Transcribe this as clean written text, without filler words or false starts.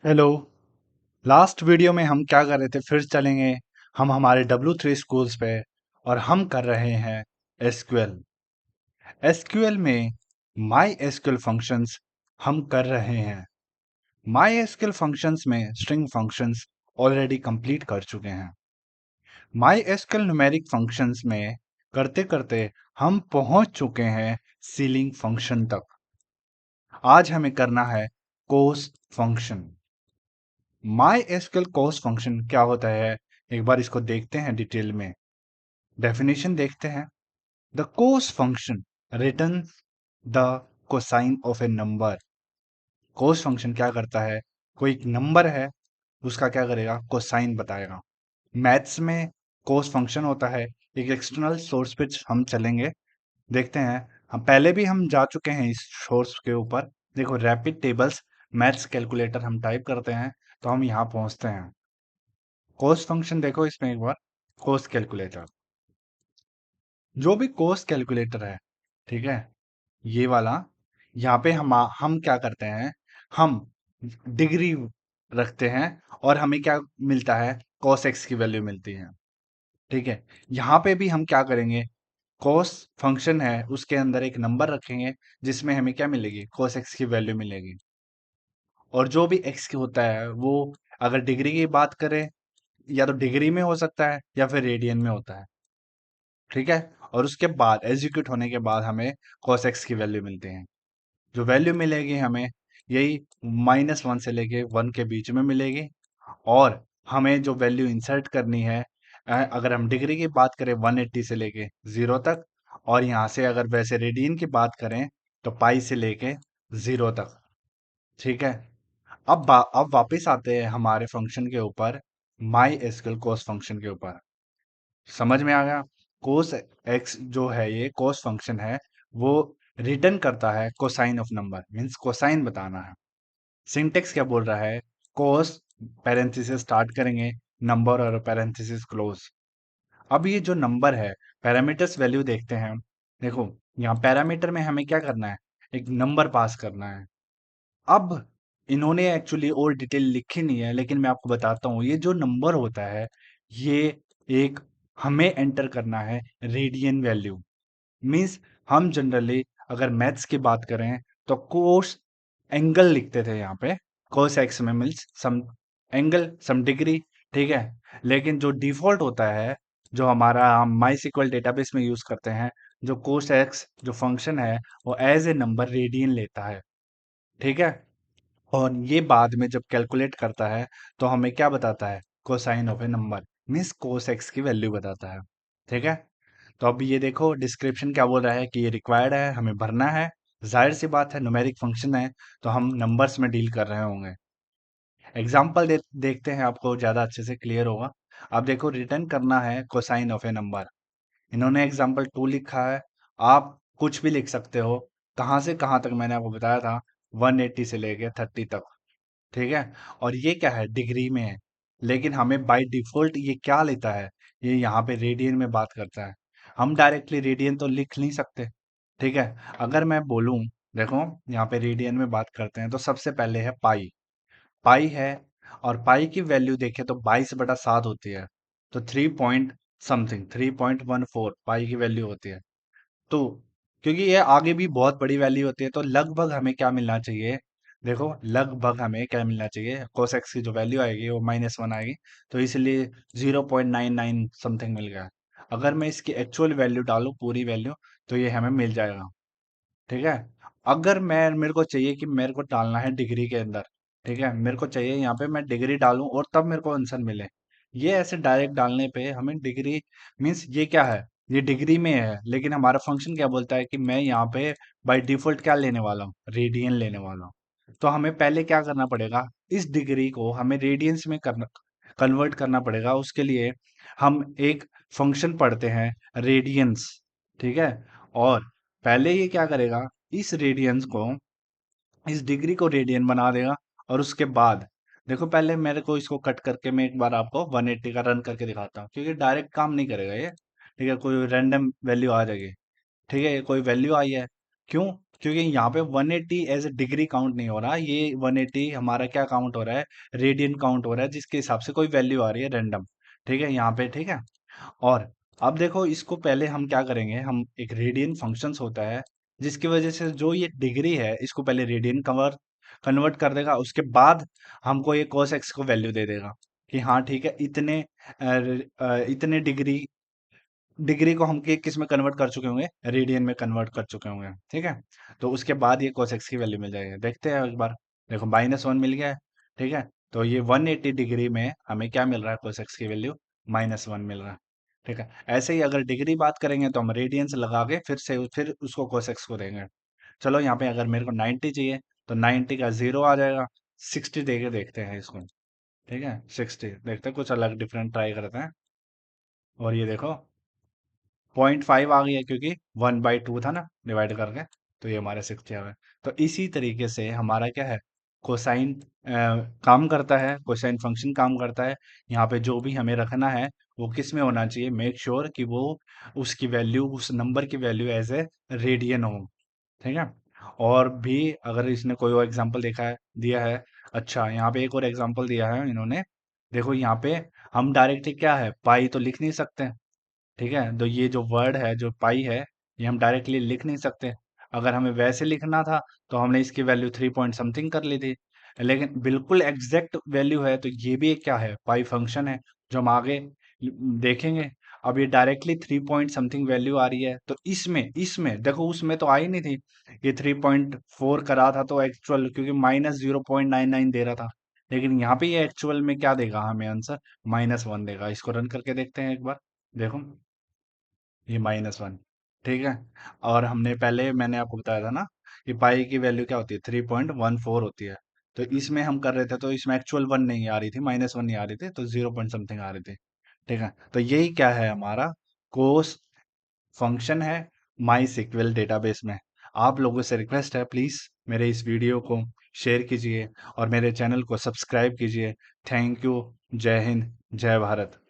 Hello. Last video में हम क्या कर रहे थे, फिर चलेंगे हम हमारे W3 स्कूल्स पे। और हम कर रहे हैं एसक्यूएल। एसक्यूएल में माई एसक्यूएल फंक्शंस हम कर रहे हैं। माई एसक्यूएल फंक्शंस में स्ट्रिंग फंक्शंस ऑलरेडी कंप्लीट कर चुके हैं। माई एसक्यूएल न्यूमेरिक फंक्शंस में करते करते हम पहुंच चुके हैं सीलिंग फंक्शन तक। आज हमें करना है cos function. MySQL cos function क्या होता है, एक बार इसको देखते हैं डिटेल में। डेफिनेशन देखते हैं। The cos function return the cosine of A number. Cos function क्या करता है, कोई एक नंबर है उसका क्या करेगा, कोसाइन बताएगा। मैथ्स में कोस फंक्शन होता है। एक एक्सटर्नल सोर्स पे हम चलेंगे, देखते हैं। हम पहले भी हम जा चुके हैं इस सोर्स के ऊपर। देखो, रैपिड टेबल्स मैथ्स कैलकुलेटर हम टाइप करते हैं तो हम यहाँ पहुँचते हैं। कोस फंक्शन देखो इसमें एक बार। कोस कैलकुलेटर, जो भी कोस कैलकुलेटर है, ठीक है, ये वाला। यहाँ पे हम क्या करते हैं, हम डिग्री रखते हैं और हमें क्या मिलता है, कॉस एक्स की वैल्यू मिलती है। ठीक है, यहाँ पे भी हम क्या करेंगे, कॉस फंक्शन है उसके अंदर एक नंबर रखेंगे जिसमें हमें क्या मिलेगी, कॉस एक्स की वैल्यू मिलेगी। और जो भी एक्स की होता है वो, अगर डिग्री की बात करें, या तो डिग्री में हो सकता है या फिर रेडियन में होता है। ठीक है, और उसके बाद एग्जीक्यूट होने के बाद हमें cos x की वैल्यू मिलती है। जो वैल्यू मिलेगी हमें, यही -1 से लेके 1 के बीच में मिलेगी। और हमें जो वैल्यू इंसर्ट करनी है, अगर हम डिग्री की बात करें 180 से लेके 0 तक, और यहाँ से अगर वैसे रेडियन की बात करें तो पाई से लेके 0 तक। ठीक है, अब वापस आते हैं हमारे फंक्शन के ऊपर, माई एसक्यूएल कोस फंक्शन के ऊपर। समझ में आ गया। कोस एक्स जो है, ये कोस फंक्शन है, वो रिटर्न करता है cosine of number, means cosine बताना है। सिंटेक्स क्या बोल रहा है, कोस पैरेंथेसिस स्टार्ट करेंगे, नंबर और पैरेंथेसिस क्लोज। अब ये जो नंबर है, पैरामीटर्स वैल्यू देखते हैं। देखो, यहाँ पैरामीटर में हमें क्या करना है, एक नंबर पास करना है। अब इन्होंने एक्चुअली और डिटेल लिखी नहीं है, लेकिन मैं आपको बताता हूँ। ये जो नंबर होता है, ये एक हमें एंटर करना है रेडियन वैल्यू। मींस हम जनरली अगर मैथ्स की बात करें तो कोस एंगल लिखते थे यहाँ पे। कोस एक्स में means some angle, some degree. ठीक है, लेकिन जो डिफॉल्ट होता है, जो हमारा हम माइस्क्ल डेटाबेस में यूज करते हैं, जो कोस एक्स जो फंक्शन है, वो एज ए नंबर रेडियन लेता है। ठीक है, और ये बाद में जब कैलकुलेट करता है तो हमें क्या बताता है, cosine of A number, means cos x की वैल्यू बताता है। ठीक है, तो अब ये देखो डिस्क्रिप्शन क्या बोल रहा है कि ये रिक्वायर्ड है, हमें भरना है। जाहिर सी बात है, न्यूमेरिक फंक्शन है तो हम नंबर्स में डील कर रहे होंगे। एग्जाम्पल देखते हैं, आपको ज़्यादा अच्छे से क्लियर होगा। अब देखो, रिटर्न करना है कोसाइन ऑफ ए नंबर। इन्होंने एग्जाम्पल 2 लिखा है, आप कुछ भी लिख सकते हो। कहाँ से कहाँ तक मैंने आपको बताया था, 180 से लेके 30 तक। ठीक है, और ये क्या है, डिग्री में है। लेकिन हमें बाय डिफॉल्ट ये क्या लेता है, ये यहाँ पे रेडियन में बात करता है। हम डायरेक्टली रेडियन तो लिख नहीं सकते। ठीक है, अगर मैं बोलूँ, देखो यहाँ पे रेडियन में बात करते हैं तो सबसे पहले है पाई। पाई है, और पाई की वैल्यू देखें तो 22/7 होती है। तो 3 पॉइंट समथिंग 3.14 पाई की वैल्यू होती है। तो क्योंकि ये आगे भी बहुत बड़ी वैल्यू होती है, तो लगभग हमें क्या मिलना चाहिए, देखो लगभग हमें क्या मिलना चाहिए, cos x की जो वैल्यू आएगी वो -1 आएगी। तो इसलिए 0.99 समथिंग मिल गया। अगर मैं इसकी एक्चुअल वैल्यू डालूं, पूरी वैल्यू, तो ये हमें मिल जाएगा। ठीक है, अगर मेरे को चाहिए कि मेरे को डालना है डिग्री के अंदर। ठीक है, मेरे को चाहिए यहाँ पे मैं डिग्री डालूं और तब मेरे को आंसर मिले। ये ऐसे डायरेक्ट डालने पे हमें डिग्री, मीन्स ये क्या है, ये डिग्री में है, लेकिन हमारा फंक्शन क्या बोलता है कि मैं यहाँ पे बाय डिफॉल्ट क्या लेने वाला हूँ, रेडियन लेने वाला हूँ। तो हमें पहले क्या करना पड़ेगा, इस डिग्री को हमें रेडियंस में करना, कन्वर्ट करना पड़ेगा। उसके लिए हम एक फंक्शन पढ़ते हैं, रेडियंस। ठीक है, और पहले ये क्या करेगा, इस रेडियंस को, इस डिग्री को रेडियन बना देगा। और उसके बाद देखो, पहले मेरे को इसको कट करके मैं एक बार आपको 180 का रन करके दिखाता हूँ, क्योंकि डायरेक्ट काम नहीं करेगा ये। ठीक है, कोई रैंडम वैल्यू आ जाएगी। ठीक है, ये कोई वैल्यू आई है, क्यों, क्योंकि यहाँ पे 180 एज ए डिग्री काउंट नहीं हो रहा, ये 180 हमारा क्या काउंट हो रहा है, रेडियन काउंट हो रहा है, जिसके हिसाब से कोई वैल्यू आ रही है रैंडम। ठीक है यहाँ पे, ठीक है। और अब देखो इसको पहले हम क्या करेंगे, हम एक रेडियन फंक्शंस होता है जिसकी वजह से जो ये डिग्री है इसको पहले रेडियन कन्वर्ट कर देगा, उसके बाद हमको ये cos x को वैल्यू दे देगा कि हाँ ठीक है, इतने डिग्री डिग्री को हम किस में कन्वर्ट कर चुके होंगे, रेडियन में कन्वर्ट कर चुके होंगे। ठीक है, तो उसके बाद ये cos x की वैल्यू मिल जाएगी। देखते हैं एक बार। देखो -1 मिल गया है। ठीक है, तो ये 180 डिग्री में हमें क्या मिल रहा है, cos x की वैल्यू -1 मिल रहा है। ठीक है, ऐसे ही अगर डिग्री बात करेंगे तो हम रेडियंस लगा के फिर उसको cos x को देंगे। चलो यहाँ पे अगर मेरे को 90 चाहिए तो 90 का 0 आ जाएगा। 60 दे के देखते हैं इसको। ठीक है, 60 देखते हैं, कुछ अलग डिफरेंट ट्राई करते हैं। और ये देखो 0.5 आ गई है, क्योंकि 1/2 था ना डिवाइड करके, तो ये हमारे 60 आ गए। तो इसी तरीके से हमारा क्या है, कोसाइन काम करता है, कोसाइन फंक्शन काम करता है। यहाँ पे जो भी हमें रखना है वो किस में होना चाहिए, मेक श्योर कि वो उसकी वैल्यू, उस नंबर की वैल्यू एज ए रेडियन हो। ठीक है, और भी अगर इसने कोई और एग्जांपल देखा है, दिया है। अच्छा, यहाँ पे एक और एग्जांपल दिया है इन्होंने। देखो यहाँ पे हम डायरेक्टली क्या है, पाई तो लिख नहीं सकते। ठीक है, तो ये जो वर्ड है, जो पाई है, ये हम डायरेक्टली लिख नहीं सकते। अगर हमें वैसे लिखना था तो हमने इसकी वैल्यू 3 पॉइंट समथिंग कर ली थी। लेकिन बिल्कुल एग्जैक्ट वैल्यू है तो ये भी एक क्या है, पाई फंक्शन है, जो हम आगे देखेंगे। अब ये डायरेक्टली 3 पॉइंट समथिंग वैल्यू आ रही है, तो इसमें इसमें देखो, उसमें तो आई नहीं थी। ये 3.4 करा था तो एक्चुअल, क्योंकि -0.99 दे रहा था। लेकिन यहाँ पे ये एक्चुअल में क्या देगा हमें आंसर, -1 देगा। इसको रन करके देखते हैं एक बार। देखो ये -1। ठीक है, और हमने पहले, मैंने आपको बताया था ना कि पाई की वैल्यू क्या होती है, 3.14 होती है। तो इसमें हम कर रहे थे तो इसमें एक्चुअल 1 नहीं आ रही थी, -1 नहीं आ रही थी, तो 0 पॉइंट समथिंग आ रही थी। ठीक है, तो यही क्या है, हमारा कोस फंक्शन है माई सिक्वल डेटाबेस में। आप लोगों से रिक्वेस्ट है, प्लीज मेरे इस वीडियो को शेयर कीजिए और मेरे चैनल को सब्सक्राइब कीजिए। Thank you. जय हिंद, जय भारत।